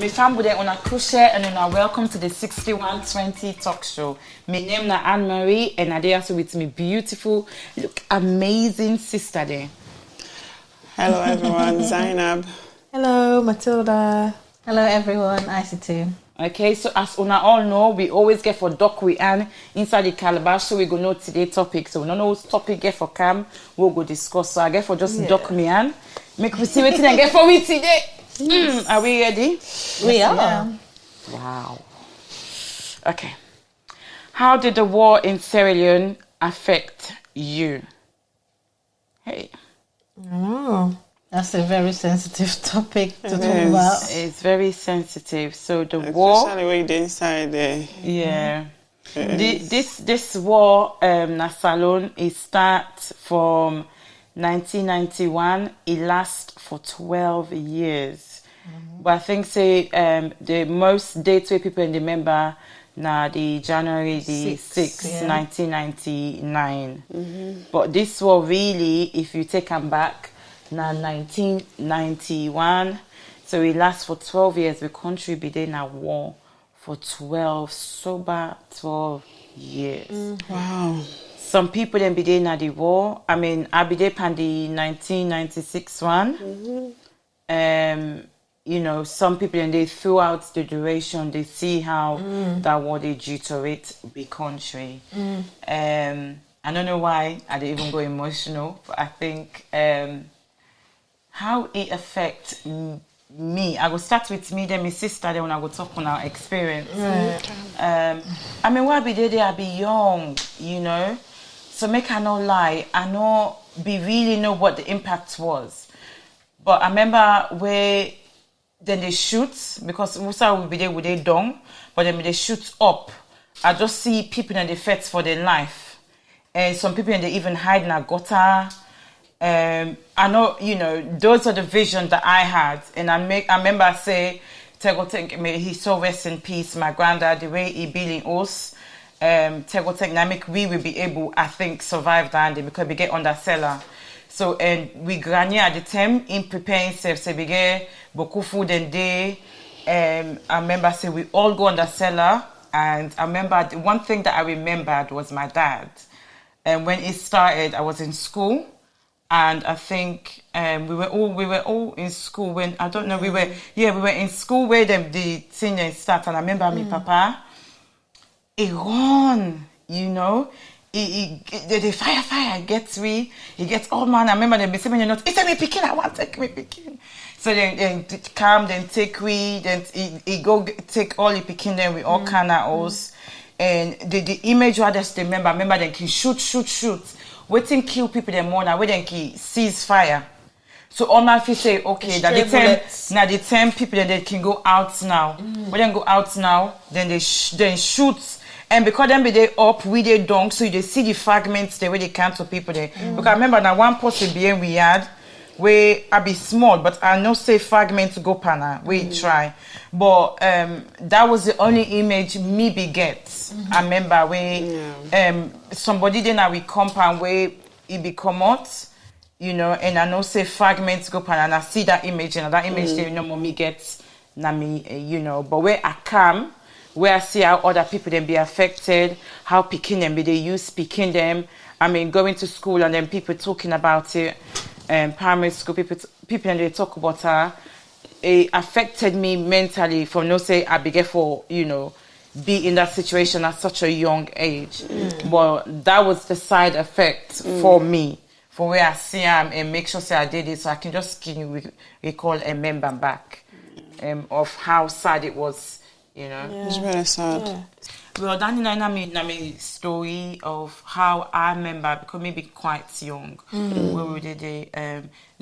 Me FAMBUL on a KUSHE and on a welcome to the 6120 talk show. My name is Anne-Marie and I also with me beautiful, look amazing sister there. Hello everyone, Zainab. Hello, Matilda. Hello everyone, IC2. Okay, so as una all know, we always get for doc we Anne inside the calabash, so we go know today's topic. So we don't know what topic get for cam, we'll go discuss. So I get for just doc me Anne. Make we see what I get for me today. Yes. Are we ready? We are. Wow. Okay. How did the war in Sierra Leone affect you? Hey. Oh, that's a very sensitive topic to talk about. It's very sensitive. So the war, especially when you're inside there. Yeah. This war, Salone, it starts from 1991. It lasts for 12 years. But I think the most dates where people remember now the January the 6th, 1999. But this war really, if you take them back, now 1991. So it lasts for 12 years. The country be in a war for 12 years. Wow. Some people then be in the war. I mean, I be there in the 1996 one. You know, some people and they throughout the duration they see how that war they deteriorate the country. I don't know why I didn't even go emotional, but I think how it affects me. I will start with me, then my sister, then when I go talk on our experience. I mean, why be there? I be young, you know. So make I not lie, I know be really know what the impact was. But I remember where then they shoot, because Musa will be there with their dong, but then they shoot up. I just see people in the fight for their life. And some people they even hide in a gutter. I know, you know, those are the visions that I had. And I remember I say, may he so rest in peace, my granddad, the way he building us. We will be able, I think, survive that day because we get under cellar. So, and we granny at the time in preparing self, so we get beaucoup food and day. I remember say we all go under cellar, and I remember the one thing that I remembered was my dad. And when it started, I was in school, and I think we were all in school when I don't know we were in school where the thing started. And I remember me papa. He run, you know. The fire gets me. He gets all man. I remember them saying, "You know, it's me picking. I want to take me picking." So then come, then take we, then he go take all the picking. Then we all kind of us. And the image I just remember them can shoot. Waiting kill people them more now. Where then can seize fire. So all my fish say, okay, that the 10 people then they can go out now. When they go out now, then they shoot. And because them be they up, we they dunk, so they see the fragments the way they count to people there. Because I remember now one post being we had where I be small, but I know say fragments go pana. We try. But that was the only image me be get. I remember where somebody then we compound where it be come out, you know, and I know say fragments go pan and I see that image and that image they no more me get na me, you know, but where I come where I see how other people then be affected, how picking them, they use picking them. I mean, going to school and then people talking about it, primary school, people and they talk about her. It affected me mentally from no say I began for, you know, be in that situation at such a young age. But that was the side effect for me, for where I see and make sure say I did it so I can just recall and remember back of how sad it was. You know, it's very sad. Well, that is my story of how I remember because maybe quite young. Where we did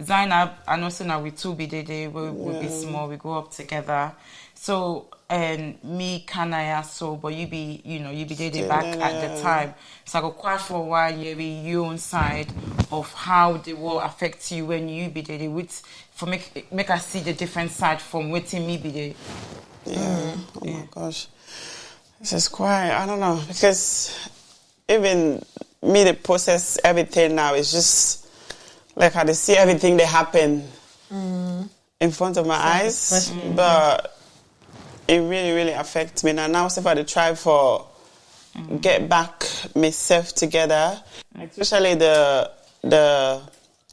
Zainab, I know so now we two be there where we be small, we grow up together. So me Kanaya so but you be there back at the time. So I go quite for a while you on side of how the war affects you when you be there with for make us see the different side from waiting me be there. Yeah. Oh my gosh. This is quite, I don't know, because even me to process everything now is just like how to see everything that happen in front of my eyes. But it really, really affects me. And now if I try for get back myself together, especially the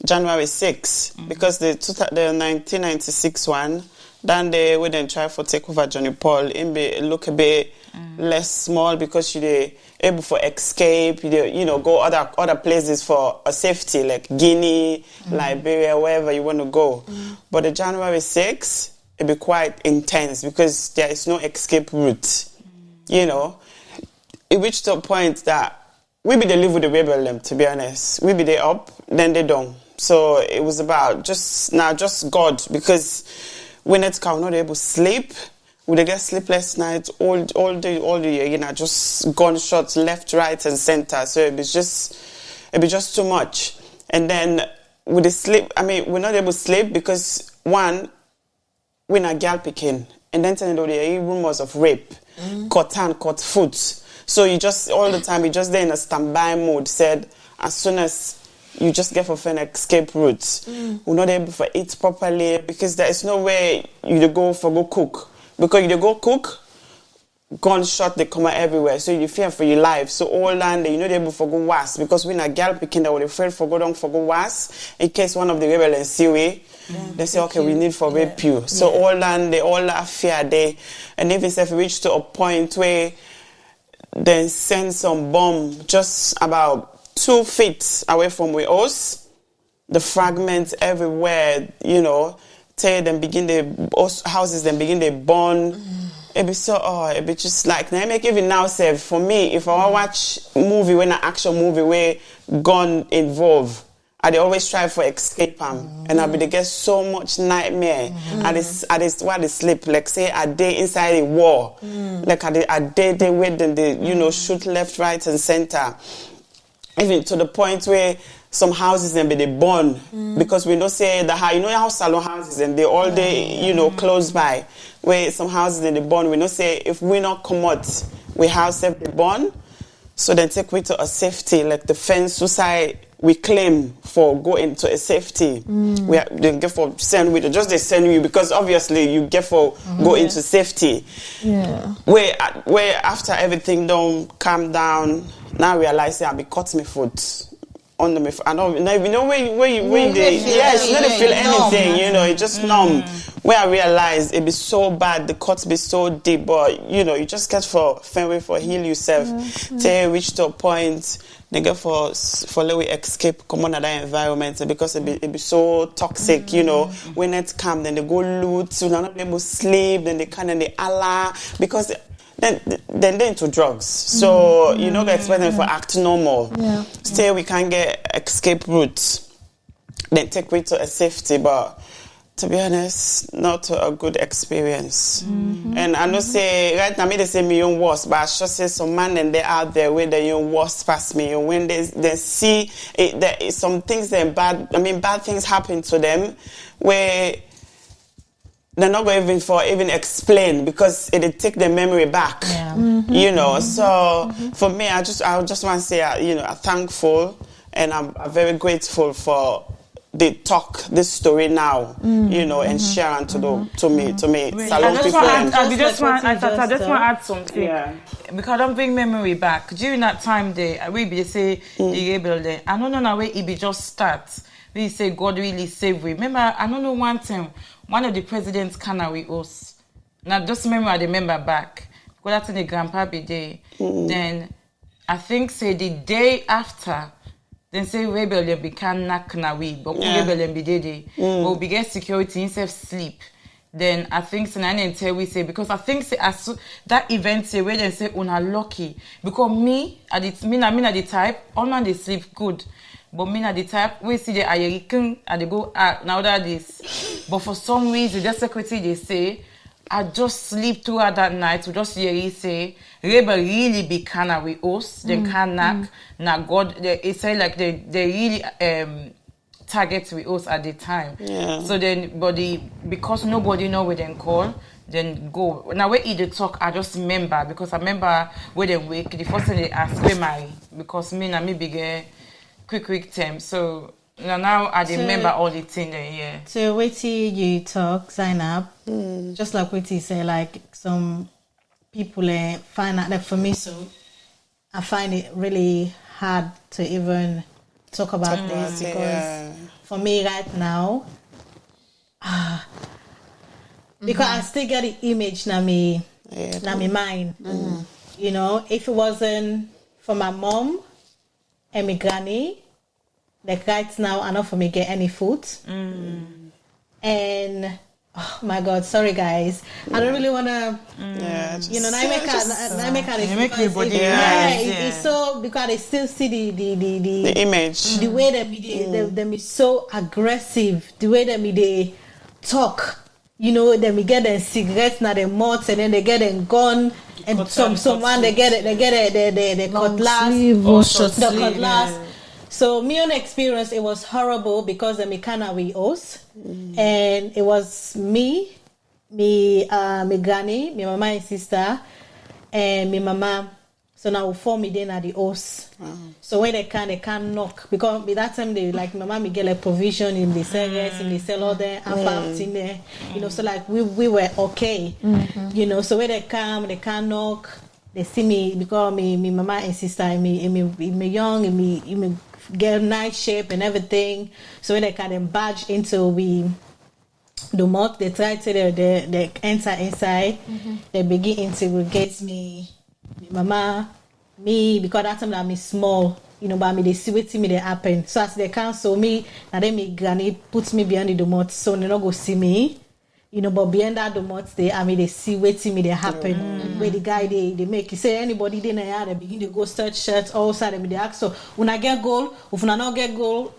January 6, because the 1996 one, then they wouldn't try for take over Johnny Paul. It be look a bit less small because you able for escape, you know, go other places for a safety, like Guinea, Liberia, wherever you want to go. But the January 6, it be quite intense because there is no escape route. You know, it reached a point that we be the live with the rebel them, to be honest. We be they up, then they down. So it was about just God, because when it's come, not able to sleep. We they get sleepless nights all the you know, just gunshots left, right, and center. So it be just too much. And then with the sleep, I mean, we're not able to sleep because one, we're not girl picking, and then there are rumors of rape, cut hand, cut foot. So you just all the time, you just there in a standby mode. Said as soon as you just get for an escape route, we're not able to eat properly because there is no way you go cook. Because you go cook, gunshot they come out everywhere, so you fear for your life. So all land you know they able to go was because when a girl picking that would afraid for go down for go was in case one of the rebels see we, they say okay we need for rape you. So all land they all have fear there, and if it's reached to a point where they send some bomb just about 2 feet away from where us, the fragments everywhere, you know. Them begin the houses, then begin they burn. It be so it be just like now make even now say for me if I watch movie when an action movie where gun involved, I always try for escape and I be they get so much nightmare. I just while they sleep, like say a day inside a war, like a day they wait then they you know shoot left, right, and center, even to the point where some houses then be they burn because we don't say that you know how salon houses and they all day you know close by where some houses then they burn. We don't say if we not come out we house them they burn, so then take we to a safety like the fence suicide we claim for go into a safety. We they get for send with just they send you because obviously you get for go into safety. Where after everything don't calm down now realize I be cut me foot. On the I don't even know where you yes, not feel anything, you know, it just numb. Where I realized it be so bad, the cuts be so deep, but you know, you just get for find way for heal yourself. Till reach to a point, they get for let we escape come on that environment because it be so toxic, you know. When it's calm, then they go loot, so they're not able to sleep, then they kind of they Allah because then they're into drugs. So you know, expect them for act normal. Still, we can get escape routes. Then take way to a safety, but to be honest, not a good experience. And I know say right now, me they say me own worst, but I should say some man and they out there where they own worst past me. And when they see it, there is some things that bad things happen to them where they're not going even explain because it take their memory back. You know. So for me, I just want to say you know I'm thankful and I'm very grateful for they talk this story now, you know, and share it to me. I just want to add something. Because I don't bring memory back. During that time there, we be say the rebel there. I don't know where it be just starts. We say God really save we. Remember, I don't know one time. One of the presidents came with us. Now, just remember, I remember back. Because that's in the grandpa be there. Then, I think, say, the day after, then say, rebellion become knock na we. But rebellion be there. But we get security instead of sleep. Then, I think, so I didn't tell we say, because I think, say, that event, say, where they say, una lucky. Because me, at the type, all man, they sleep good. But me at the type, we see the Ayerican and they go out now that this. But for some reason, the secretary they say, I just sleep throughout that night. We just hear he say, rebel really be kinda with us. They can knock. Now God, they say like they really target with us at the time. So then, because nobody know where they call, then go. Now where he talk, I just remember because I remember where they wake. The first thing they ask, where my because me and me big. Quick term. So Now I remember all the things there, yeah. So wait till you talk, sign up. Just like what you say, like some people find out, like for me, so I find it really hard to even talk about this because for me right now, because I still get the image na me mind. You know, if it wasn't for my mom and my granny, like right now, I not for me get any food. And oh my God, sorry guys, I don't really wanna. You know, it's so because they still see the image, the way that them is so aggressive, the way that they talk. You know, then we get them cigarettes now, them mouths, and then they get them gun, and someone they get the cutlass, the cutlass. So me own experience, it was horrible because the mechanic we us, and it was me, my granny, my mama and sister, and my mama. So now we form me then at the house. So when they can knock because by that time they like my mama get like provision in the cigarettes, in the sell all there, and in there, you know. So like we were okay, you know. So when they can knock, they see me because me mama and sister, me young, me get nice shape and everything. So when they can barge into the mouth, they try to they enter inside, they begin interrogate me. Mama, me, because that time that me small, you know, but me they see what me they happen. So as they cancel me, and then me granny puts me behind the domot, so they not go see me, you know. But behind that domot, they see what me they happen. Where the guy they make you say anybody they na they begin to go search shirts all side they ask. So when I get gold, if I not get gold,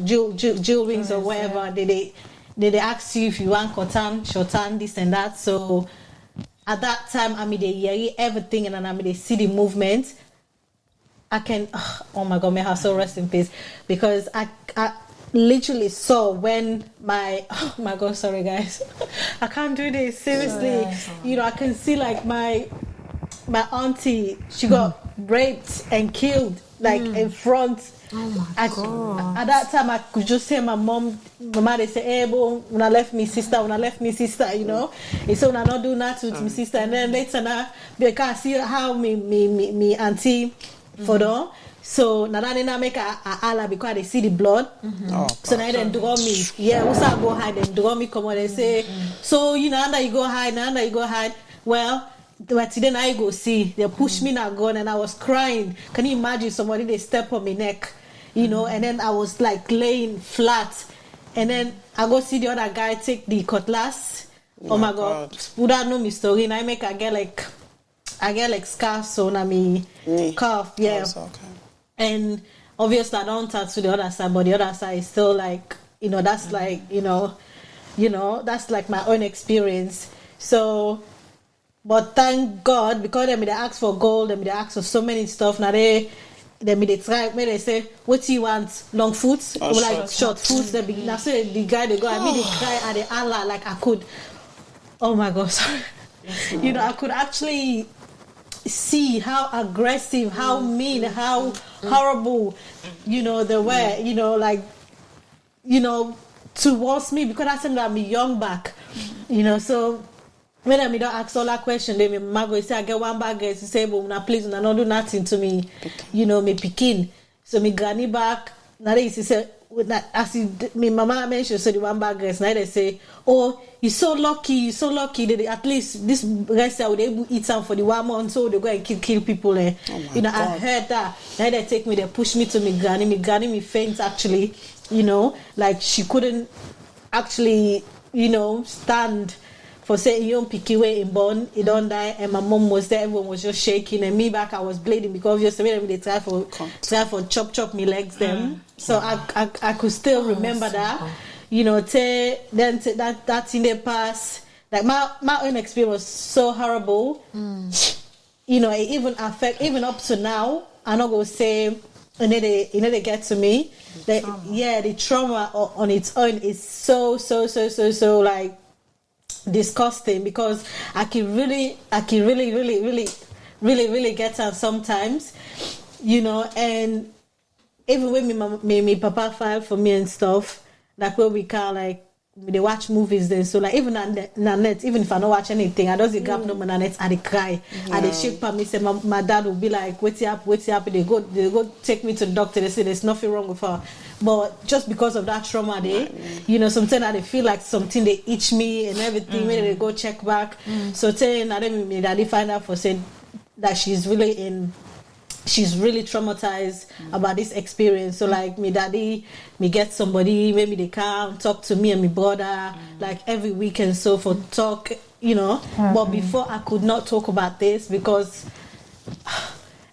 jewel rings or whatever, they ask you if you want cotton, shortan, this and that. So at that time, I mean, they hear everything, and I mean, they see the movement. I can, oh my God, may I so rest in peace, because I literally saw when oh my God, sorry guys, I can't do this seriously. You know, I can see like my auntie, she got raped and killed like in front. Oh my God. At that time, I could just hear my mama, they say, hey, boy, when I left me sister, you know. And so when I not do that with my sister, and then later now, because I see how me auntie for them. So now they make a Allah because they see the blood. So now they draw me. Yeah, who's I go hide? They draw me, come on, they say, so you know, now you go hide. Well, but then I go see, they push me now gun, and I was crying. Can you imagine somebody they step on my neck? You know, and then I was like laying flat, and then I go see the other guy take the cutlass. Oh my God. Would I know my story? And I get like scars on me calf, yeah. Okay. And obviously I don't touch to the other side, but the other side is still like, you know, that's like, you know, that's like my own experience. So, but thank God, because they ask for gold, they ask for so many stuff. Now they try, they say, what do you want? Long foot? Or like short foot? They begin. Now so the guy they go, I mean they cry at the Allah like I could. Oh my God, sorry. You know, I could actually see how aggressive, how mean, how horrible, you know, they were, you know, like, you know, towards me, because I think that I'm young back, you know. So when I don't ask all that question, then my mother say I get one bag, she say, but now please, now don't do nothing to me, you know, me picking. So me granny back, now they say, as my mama mentioned, so the one bag rest, now they say, oh, you're so lucky, they, at least this rest I would able to eat some for the 1 month, so they go and kill people. You know, God. I heard that. Now they take me, they push me to my granny, me faint actually, you know, like she couldn't actually, you know, stand for saying young picky way in born, he don't die, and my mom was there, everyone was just shaking, and me back I was bleeding because obviously they try for chop me legs them. So I could still remember that. You know, that in the past, like my own experience was so horrible. You know, it even up to now. I'm not gonna say they get to me. The trauma on its own is so like disgusting, because I can really get her sometimes, you know. And even when me papa file for me and stuff, like where we can like they watch movies then, so like even on net, even if I don't watch anything, I don't grab no on net, I they cry, I they shake for me. Say my dad will be like, what's up? They go take me to the doctor. They say there's nothing wrong with her, but just because of that trauma, sometimes I feel like something they itch me and everything. When they go check back, so saying I didn't me daddy find out for saying that she's really traumatized about this experience. So like me daddy, me get somebody, maybe they come talk to me and my brother, like every weekend, so for talk, But before I could not talk about this because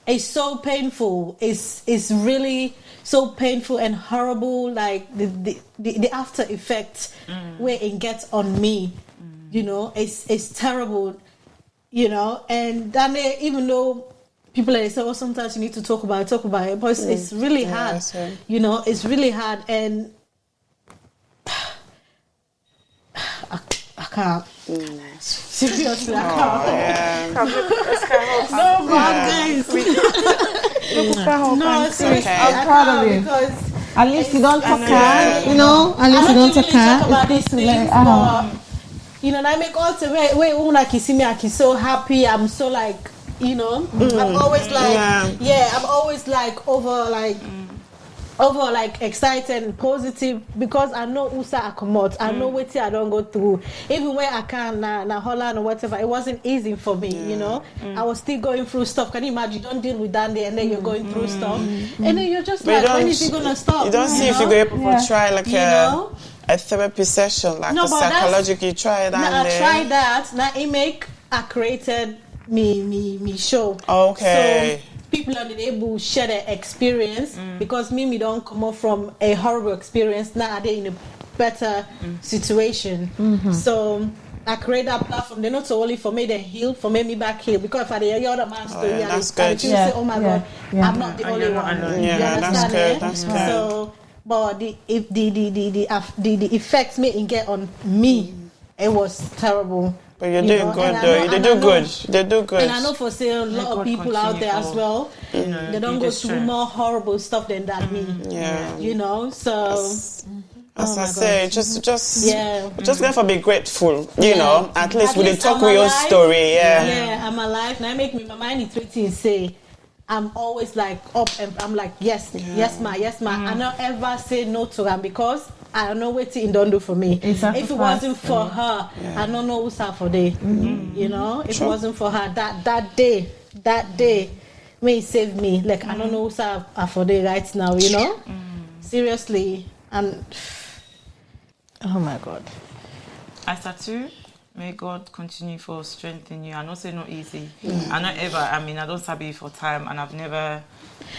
it's so painful. It's really so painful and horrible. Like the after effect where it gets on me, it's terrible, And then even though people like say, sometimes you need to talk about it, but it's really hard. It's really hard, and I can't. Seriously, I can't. No, guys. No, seriously, I'm proud of you. Because at least you don't talk her, At least you don't talk her. About these things, I make all the way when I can see me, I can so happy. I'm so like. I'm always like, I'm always like over excited and positive because I know Usa I come out. I know what I don't go through. Even where I can na Holland or whatever, it wasn't easy for me, I was still going through stuff. Can you imagine? You don't deal with Dandy and then you're going through stuff. And then you're just like, when is it gonna stop? You don't see if you're able to try like a therapy session, like a psychological try that. I tried that. Now I created me show. Okay. So people are able to share their experience because me don't come up from a horrible experience. Now are they in a better situation. So I create that platform. They're not only for me they heal, for me back heal. Because if I hear other man's story, that's I good. say, oh my God, I'm not the only one. Yeah, that's good. That's good. So, but the effects me get on me, it was terrible. But you're doing good though. They do good. They do good. And I know for say a lot of people out there as well. They don't go through more horrible stuff than that me. So as I say, just going for be grateful. At least we talk with your story. Yeah, I'm alive. Now make me my mind is waiting say I'm always like up and I'm like yes ma. I don't ever say no to them because I don't know what it don't do for me. If it wasn't for her, I don't know who's her for day. If it wasn't for her, that day, may save me. Like I don't know who's her for day right now. Seriously, and oh my God. As a two, may God continue for strengthening you. I know say not easy. I not ever. I don't sabi for time, and I've never.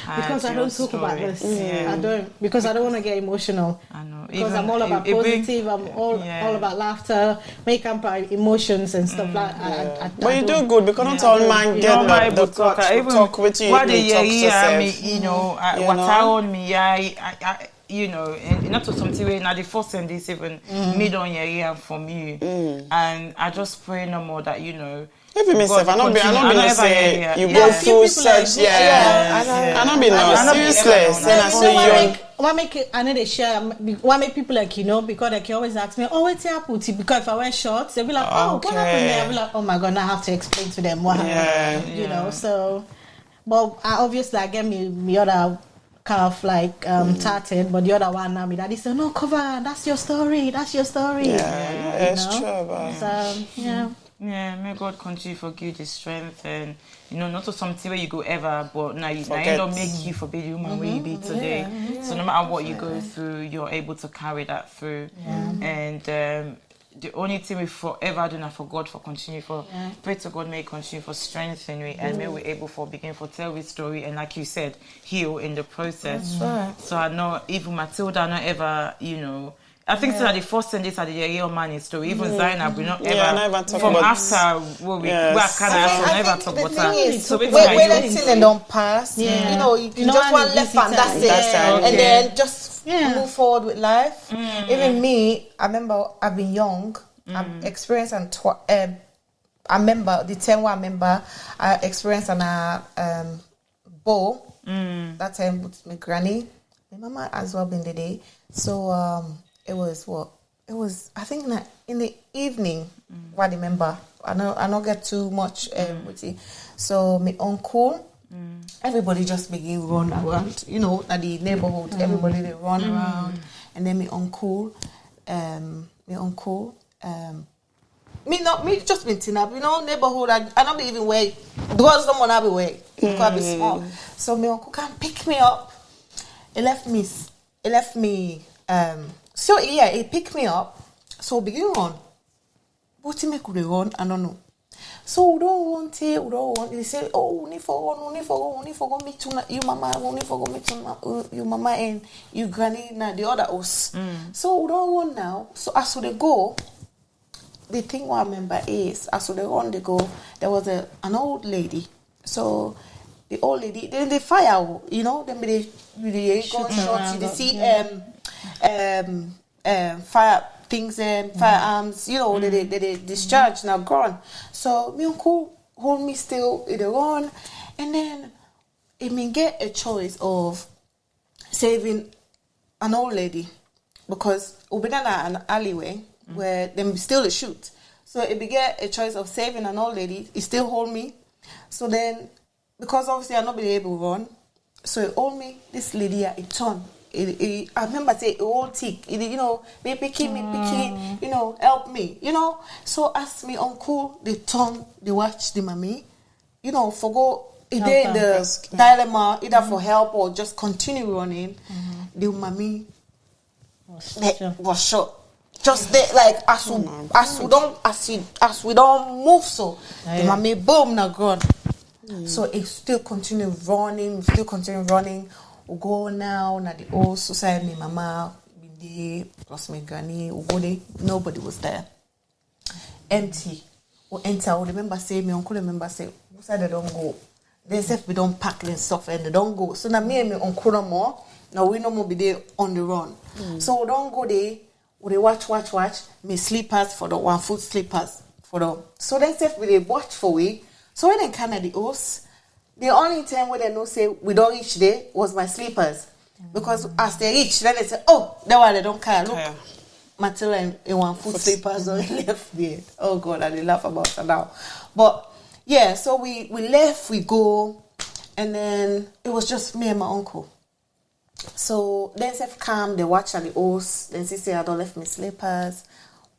Because I don't talk about this. I don't. Because I don't want to get emotional. I know. Because I'm all about positive. I'm all about laughter, make up emotions and stuff like that. But you do good because not all man get the talk with you. What they what I on me, I and not to something way now the first and this even mid on your ear from you, and I just pray no more that Even myself, I not say you go through such I not be no seriously. What make it? I know they share. What make people like because they can always ask me, oh what's happened? Because if I wear shorts, they'll be like, oh what happened there? I'll be like, oh my God, now I have to explain to them what happened. So, but obviously I get me other kind of like tartan, but the other one now, me daddy said, no, cover, that's your story. Yeah, it's true, but so, may God continue to give the strength and not to something where you go ever, but now you don't make you forbid the woman where you be today. So no matter what you go through, you're able to carry that through. And the only thing we forever do now for God for continue for pray to God may continue for strengthen me and may we able for begin for tell his story and like you said heal in the process. So I know even Matilda not ever I think so that the first thing this are the real money story. Even Zainab we not ever from after what we never talk about that. So when the thing don't pass, you just want left and that's it. And then just move forward with life. Even me, I remember I've been young. I've experienced I remember the time I remember I experienced an bowl that time with my granny. the mama as well been the day. So it was I think in the evening. What I remember, I don't get too much with it. So my uncle, everybody just begin run around, at the neighborhood. Everybody they run around, and then my uncle, me just been teen up, neighborhood. I don't even wait. Girls don't want to be wait. Because I be small. So my uncle can pick me up. He left me. So yeah, he picked me up. So begin run. What he make we run? I don't know. So we don't want. They say, oh, we need for me to you mama, we need for me to you mama and you granny na the other house. So we don't want now. So as they go, the thing I remember is as they run, they go. There was an old lady. So the old lady, they fire, then they gunshots. You see fire things and firearms, they discharge now gone. So my uncle hold me still in the run, and then it may get a choice of saving an old lady because we been in an alleyway where them still a shoot. So it be get a choice of saving an old lady. It still hold me. So then because obviously I not be able to run, so it hold me. This lady it turned. I remember say it all tick. Me picking, help me. So ask me uncle, they turn, they watch the mommy, forgo in the dilemma either for help or just continue running. The mommy was shot. Just there, like as we don't move, so the mommy boom now gone. So it still continue running. We go now the old society. My mama been there plus my granny. We go there. Nobody was there. Empty. We enter. I remember say my uncle remember say who said they don't go. They say we don't pack and stuff and they don't go. So now me and my uncle no more. Now we no more be there on the run. So we don't go there. We watch. Me slippers for the 1 foot slippers for the. So they say we they watch for we. So when they come at the house. The only time when they know say we don't reach there was my slippers. Because as they reach, then they say, oh, that one they don't care. Look, Matilda in 1 foot slippers on the left there. Oh God, I laugh about it now. But yeah, so we left, we go, and then it was just me and my uncle. So then they come, they watch at the house, then they say I don't left my slippers.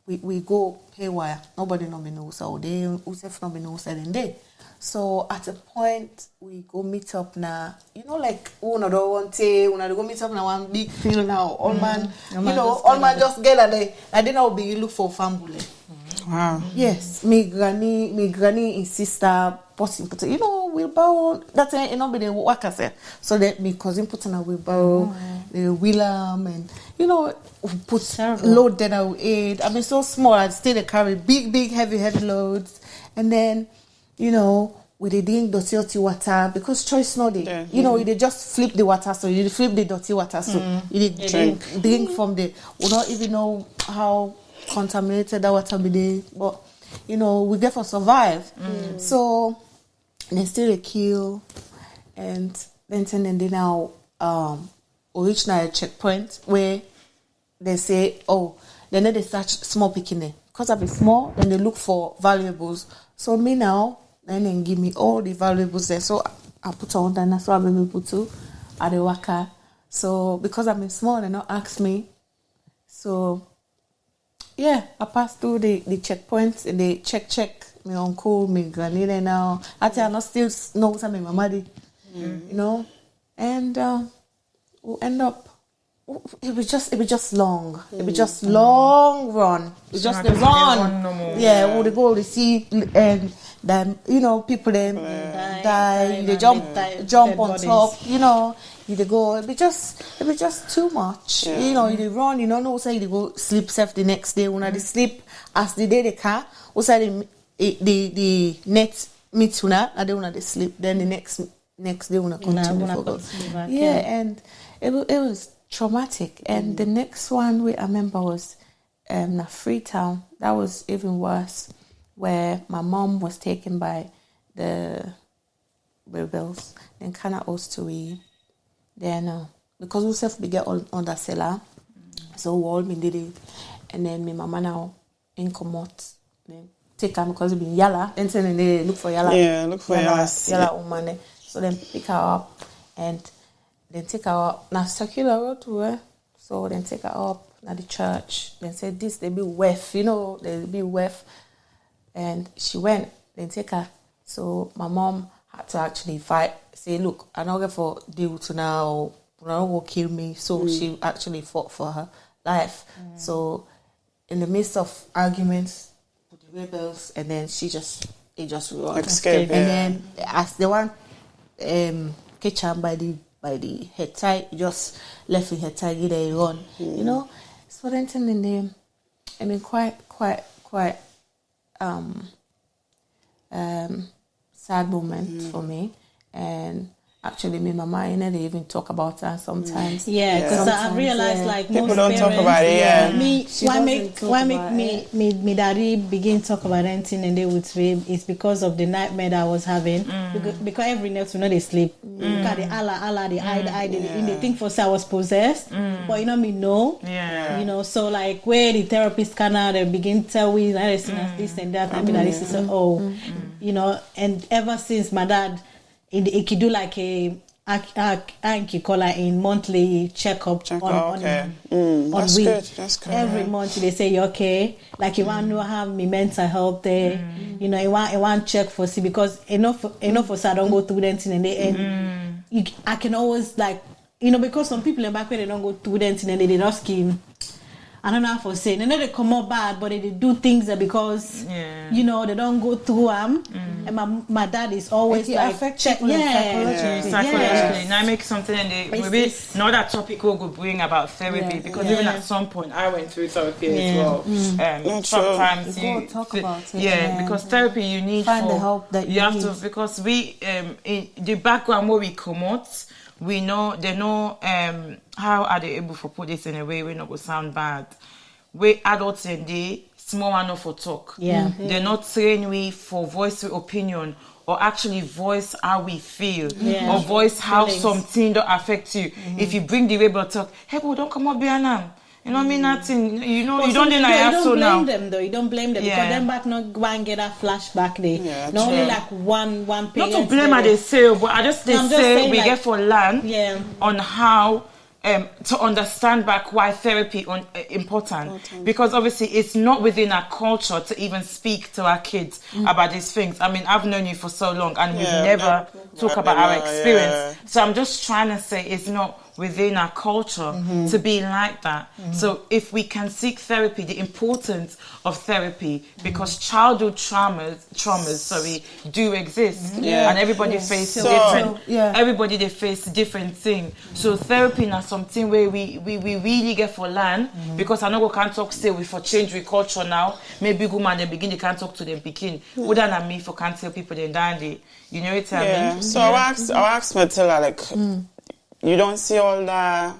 We go haywire. Nobody know me knows how they Usef no me knows in there. So at a point we go meet up now. Like one don't want to go meet up now one big field now. All man just get at the I didn't know be look for FAMBUL. Wow. Yes, me granny and sister put wheelbarrow. That's be the worker say. So that me cousin put in a wheelbarrow, the wheelam and put load then I would aid. I mean so small I'd still carry big heavy loads, and then we they drink dirty water because choice not they. They just flip the water, so you flip the dirty water, so you drink from the. We don't even know how contaminated that water be there, but we get for survive. So they still a kill, and then they now we reach now a checkpoint where they say, oh, then they start small picking it because I be small, then they look for valuables. So me now. And then give me all the valuables there. So I put on and that's what I've been put to at the worker. So because I'm small, they not ask me. So yeah, I passed through the checkpoints and they check my uncle, my granny there now. I tell I not still know what my mama did. And we'll end up. It was just long. It was just long run. It was just the run. Yeah, we'll go to see and then people then die. They jump on top. You go. It be just too much. You run. You don't know. Say you go sleep safe the next day. When they sleep as the day they can. Also the next meet una. I don't want to sleep. Then the next day when I continue. And it was traumatic. And the next one I remember was Freetown. That was even worse, where my mom was taken by the rebels. Then kind of also then because we self we get on the cellar, so we all been did it, and then my mama now in commot, then take her because it been yalla, and then they look for yalla. Yeah, look for yalla woman. So then pick her up and then take her up. Now circular road to her. So then take her up at the church. Then say this they be wef, they be wef. And she went, then take her. So my mom had to actually fight, say, look, I'm not going for deal to now, you're not going to kill me. So she actually fought for her life. So in the midst of arguments with the rebels, and then it just run. Escape, and then as the one catch her by the head tie, just left with her tie, get a run. So then in the, I mean, quite sad moment for me, and actually my mama they even talk about her sometimes. Because I realized like people most don't parents, talk about it. Why make me daddy begin talk about anything and they would sleep is because of the nightmare that I was having. Because every night they sleep. Look at the Allah, the eye, they think for say I was possessed, but me no. So like where the therapist can now they begin tell we this and that, and that is and ever since my dad. It could do like I call it in monthly checkup on that's week. good. That's good. Every month they say you're okay. Like you want to have me mental health there. You want check for see because enough for I don't go through that and I can always like because some people in back where they don't go through that and they just scheme. I don't know how to say. They know they come out bad, but they do things that because they don't go through them. And my dad is always like psychologically. Now I make something and maybe another topic we'll bring about therapy because even at some point I went through therapy as well. Sometimes you talk about it. because therapy you need find the help that you have need. to because we in the background where we come out. We know they know how are they able to put this in a way we not go sound bad. We adults and they small enough for talk. They're not trained we for voice opinion or actually voice how we feel or voice how something don't affect you. If you bring the rebel talk, hey boy, don't come up behind. Nothing. You don't deny so now. You don't blame them because them back not go and get a flashback there. Not only like one parent. Not to blame how they say, but I just say we get for learn on how to understand back why therapy important because obviously it's not within our culture to even speak to our kids about these things. I mean, I've known you for so long and we've never talk about our experience. So I'm just trying to say it's not within our culture to be like that. So if we can seek therapy, the importance of therapy, because childhood traumas do exist, and everybody face different. Everybody they face different thing. So therapy is something where we really get for learn because I know we can't talk still we for change with culture now. Maybe woman they begin they can't talk to them begin. Other than me for can't tell people they die. You know what I mean? So I asked Matilda like. You don't see all that,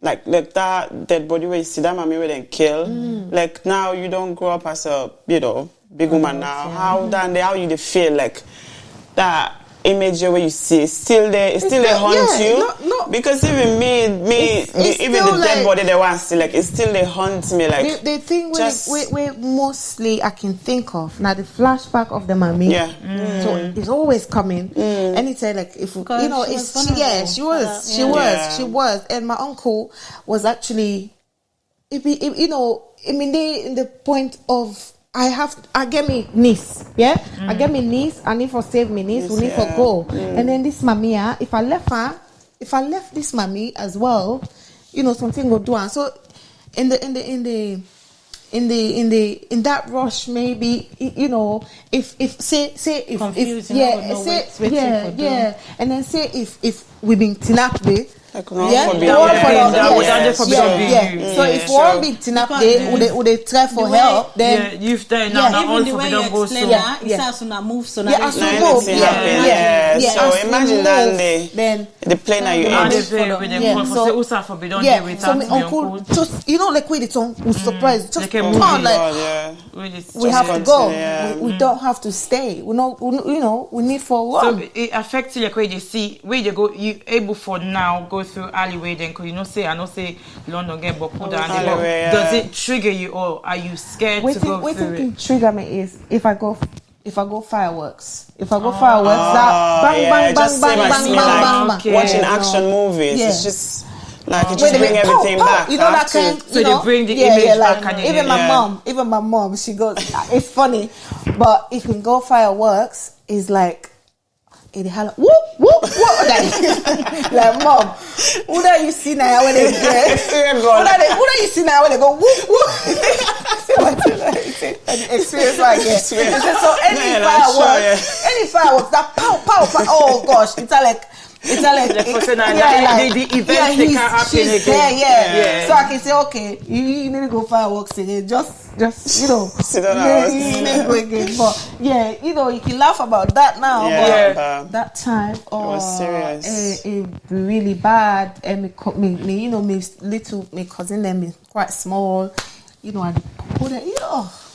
like that dead body where you see that mommy where they kill. Like now you don't grow up as a big woman now. How you feel like that image where you see it's still there. It's still they haunt you. No. Because even me, even the dead body they want still like it still they haunt me like. The thing we mostly I can think of now the flashback of the mommy. So it's always coming. Anytime like if she was, and my uncle was actually, in the point of. I get me niece, I get me niece, I need for save me niece, we need for go. And then this mommy, if I left this mommy as well, something will do. And so in that rush, maybe if confusing, and then say if we been kidnapped. So if one be tinap would they try for help, then you've done now. Even the way you explain that, it has to move. So So imagine that then the plane that you so my uncle just like with it on was surprised just turn like we have to go. Yeah. We don't have to stay. We need for a So run. it affects you like where you see where you go. You able for now go through alleyway then because I know say London get Bokuda alleyway, yeah. Does it trigger you or are you scared to go through it? What trigger me is if I go fireworks. If I go fireworks, that bang bang. Okay. Watching action movies, Yeah. it's just like it just bring everything back. You know that kind. So they bring the image back. Like, and even my mom, she goes. It's funny, but if we go fireworks, it's like. In the holla, whoop whoop whoop, like mom, who do you see now when they get? Who do you see now when they go whoop whoop? Experience like that. So any fireworks, that pow pow pow. Oh gosh, it's like the events they can't happen again. Yeah. So I can say, okay, you need to go fireworks again. Just sit down. You need to go again. But yeah, you can laugh about that now. But that time, it was serious. It really bad. And me cousin them is quite small. And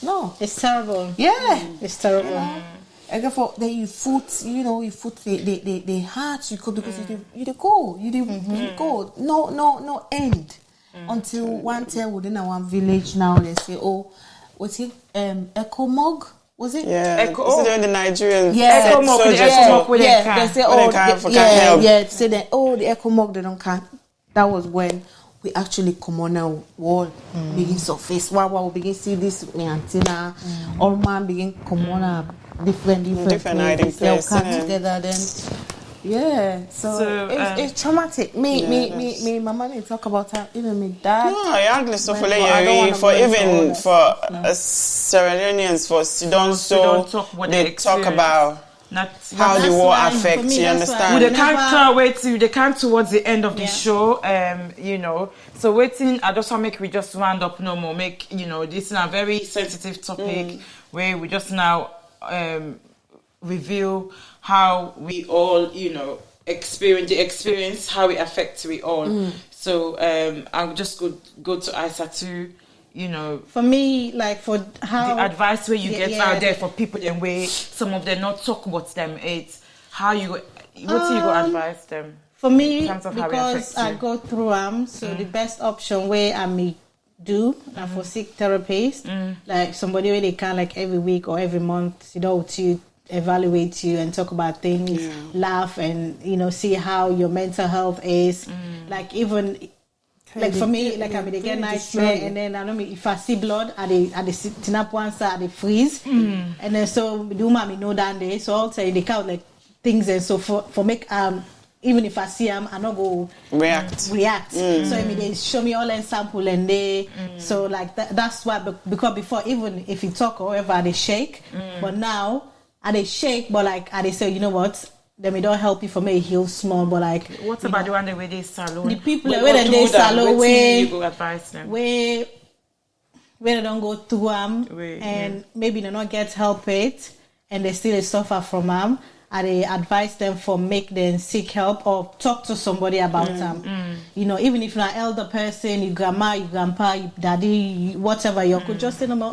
no, It's terrible. yeah, It's terrible. and therefore they foot they hurt you because you go no end until one time within our village now they say what's it Ecomog was it Is it the Nigerian Ecomog they say help. say that the Ecomog they don't can. That was when we actually come on a wall begin surface while we begin see this antenna all man begin come on a different hiding place come together then so it's traumatic me mama didn't talk about her even my dad for Sierra Leoneans for Sudan they talk about how the war affects you understand they can't towards the end of the show so waiting I just want to make we just round up no more make this is a very sensitive topic where we just now reveal how we all experience how it affects we all so I'll just go to Isa too. For me, like for how the advice where you get out there for people and way some of them not talk about them it's how you you go advise them for me in terms of because how it I go through so the best option where I may do for seek therapist like somebody where they can like every week or every month to evaluate you and talk about things laugh and see how your mental health is like even like for me, like I mean, they get nightmare, and then I know me if I see blood, I sit up one side, I freeze, and then so the woman know that day, so I'll tell you they count like things, and so for make even if I see them, I not go react. So I mean they show me all in sample and they so like that's why because before even if you talk or whatever they shake, but now they shake, but like they say you know what. Then we don't help you for me heal small, but like what about the one that where they salon? The people where they salon where you go advise them where they don't go through and maybe they not get help it and they still suffer from them. And they advise them for make them seek help or talk to somebody about them. Even if you're an elder person, your grandma, your grandpa, your daddy, whatever, you could just say them,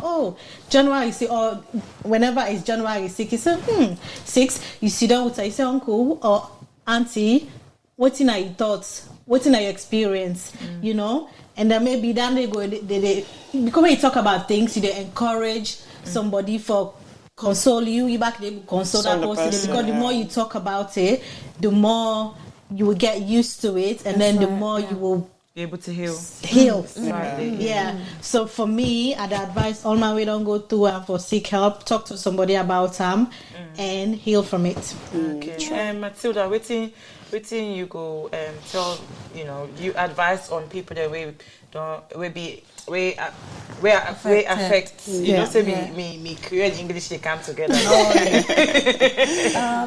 January 6, or whenever it's January 6, you say, 6, you sit down with her, you say, uncle or auntie, what's in your thoughts? What's in your experience? And then maybe then they go, they because when you talk about things, they encourage somebody for console you back they console that person because the more you talk about it the more you will get used to it and then the more you will be able to heal so for me I'd advise all my way don't go through for seek help talk to somebody about and heal from it. Matilda waiting you go tell you advise on people that we affect say me create English they come together.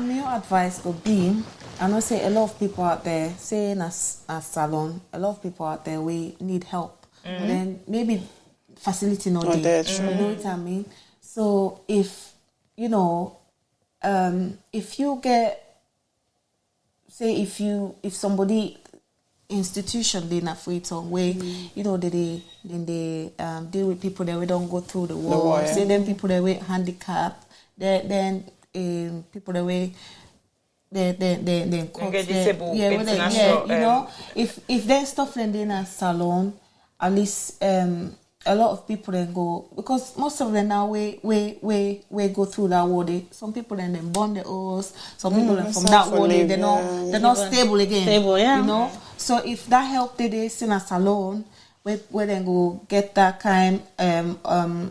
Your advice would be I know say a lot of people out there saying as salon a lot of people out there we need help and then maybe facility not there. You know what I mean? So if if you get say if somebody institution they na Freetown where you know they deal with people that we don't go through the war. Yeah. Say them people that we handicapped, then people that we they get disabled, you know, if there's stuff then in a salon, at least a lot of people then go, because most of them now we go through that war. Some people then burn the house. Some people then from that war they're not stable again. Stable, yeah. You know. So if that help they in a salon, we then go get that kind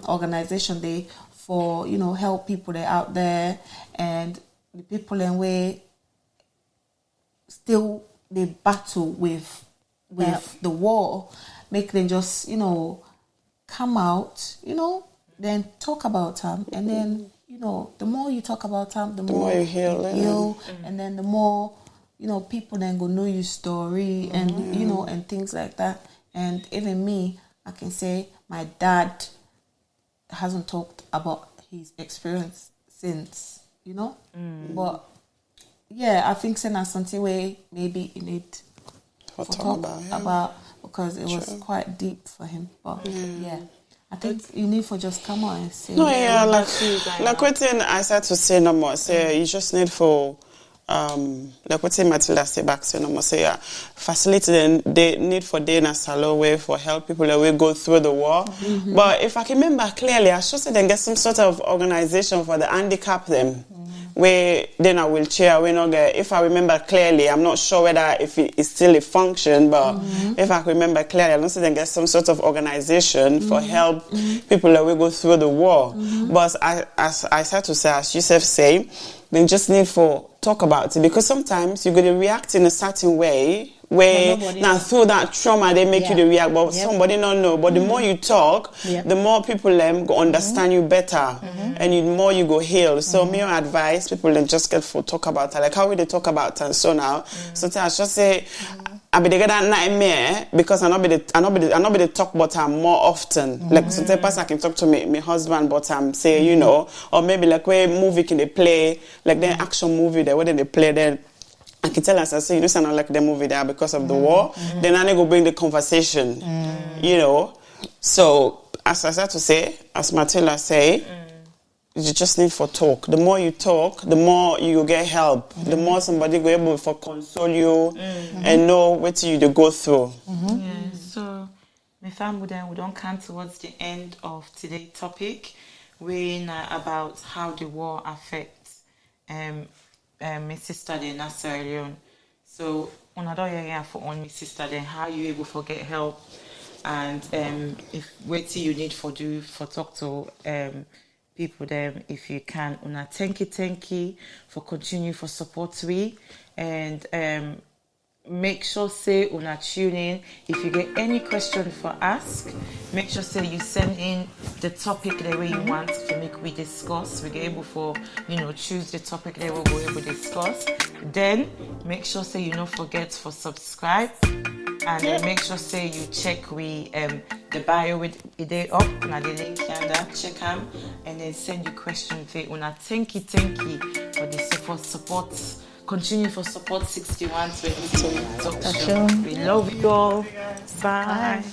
organization there for, you know, help people that out there, and the people in way still they battle with the war, make them just, you know, come out, you know, then talk about them, and then, you know, the more you talk about them, the more you heal, and then the more, you know, people then go know your story, and you know, and things like that. And even me, I can say my dad hasn't talked about his experience since, you know, but yeah, I think saying something way maybe you need to talk about, because it was quite deep for him. But yeah, I think you need for just come on and say. No, yeah, like what thing I said to say no more. Say you just need for like what thing Matilda say back say no more. Say facilitate the need for day in a salon way for help people that will go through the war. But if I can remember clearly, I should say then get some sort of organization for the handicapped them. Where then a wheelchair, we not get. If I remember clearly, I'm not sure whether if it is still a function, but if I remember clearly, I don't see then get some sort of organization for help people that will go through the war. But as I said to say, as Yusuf say, they just need for talk about it, because sometimes you're going to react in a certain way. Where now through that trauma they make you to react, but somebody don't know. But the more you talk, the more people go understand you better, and the more you go heal. So me advice people then just get for talk about it, like how will they talk about it. So now, sometimes I just say I be get that nightmare because I not be the talk about her more often. Like sometimes I can talk to my husband, but say you know, or maybe like where movie can they play, like the action movie there where they play then. I can tell us, I say, you know, sound like the movie there because of the war. Then I go bring the conversation, you know. So, as I said to say, as Matilda say, you just need for talk. The more you talk, the more you get help. The more somebody go able for console you and know what you to go through. Yeah. So, my family then we don't come towards the end of today's topic, when about how the war affects my sister then na Sierra Leone. So when I don't hear for on my sister then how you able to get help, and if what you need for do for talk to people them if you can. Una thank you for continue for support we, and make sure say una tune in. If you get any question for ask, make sure say you send in the topic the way you want to make we discuss. We get able for, you know, choose the topic that we'll be able to discuss. Then make sure say you don't forget for subscribe, and then make sure say you check we the bio with it up na the link yonder, check them and then send you question for una. Thank you for the support. Continue for support 61 22. We love you all. Bye.